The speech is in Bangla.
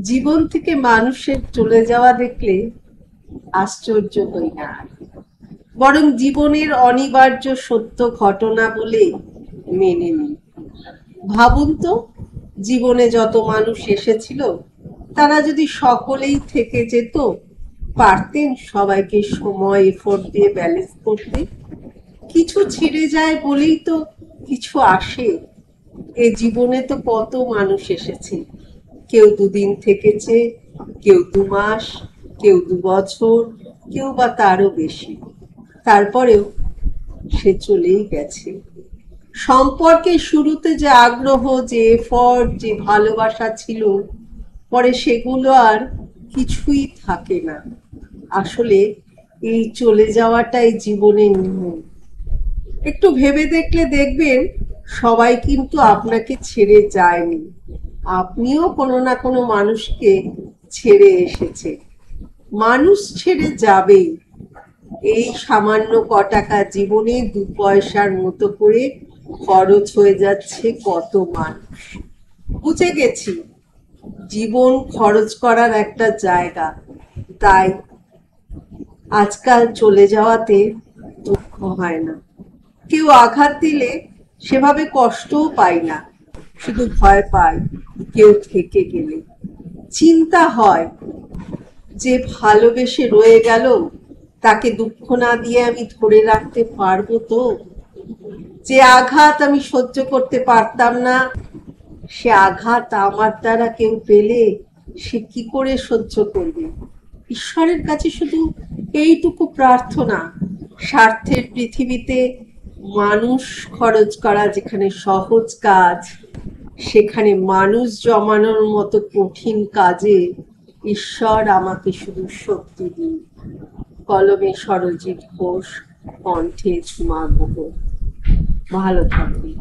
জীবন থেকে মানুষের চলে যাওয়া দেখলে আশ্চর্য হই না, বরং জীবনের অনিবার্য সত্য ঘটনা বলে মেনে নিই। ভাবুন তো, জীবনে যত মানুষ এসেছিল তারা যদি সকলেই থেকে যেত, পারতেন সবাইকে সময় এফোর্ট দিয়ে ব্যালেন্স করতে? কিছু ছিঁড়ে যায় বলেই তো কিছু আসে। এ জীবনে তো কত মানুষ এসেছে, কেউ দুদিন থেকেছে, কেউ 2 মাস, কেউ 2 বছর, কেউ বা তারও বেশি। তারপরেও সে চলেই গেছে। সম্পর্কের শুরুতে যে আগ্রহ, যে এফর্ট, যে ভালোবাসা ছিল, পরে সেগুলো আর কিছুই থাকে না। আসলে এই চলে যাওয়াটাই জীবনের নিয়ম। একটু ভেবে দেখলে দেখবেন, সবাই কিন্তু আপনাকে ছেড়ে যায়নি, আপনিও কোনো না কোনো মানুষকে ছেড়ে এসেছে। মানুষ ছেড়ে যাবেই। এই সামান্য কটাকা জীবনে 2 পয়সার মতো করে খরচ হয়ে যাচ্ছে কত মানুষ। বুঝে গেছি, জীবন খরচ করার একটা জায়গা। তাই আজকাল চলে যাওয়াতে দুঃখ হয় না। কেউ আঘাত দিলে সেভাবে কষ্টও পাই না, শুধু ভয় পাই কেউ থেকে গেলে। চিন্তা হয় যে ভালোবেসে রয়ে গেল, তাকে দুঃখ না দিয়ে আমি ধরে রাখতে পারবো তো? যে আঘাত আমি সহ্য করতে পারতাম না, সে আঘাত আমার দ্বারা কেউ পেলে সে কি করে সহ্য করবে? ঈশ্বরের কাছে শুধু এইটুকু প্রার্থনা, স্বার্থের পৃথিবীতে মানুষ খরচ করা যেখানে সহজ কাজ, সেখানে মানুষ জমানোর মতো কঠিন কাজে ঈশ্বর আমাকে শুধু শক্তি দিন। কলমে সরজিৎ ঘোষ, কণ্ঠে ঝুমা গুহ। ভালো থাকবেন।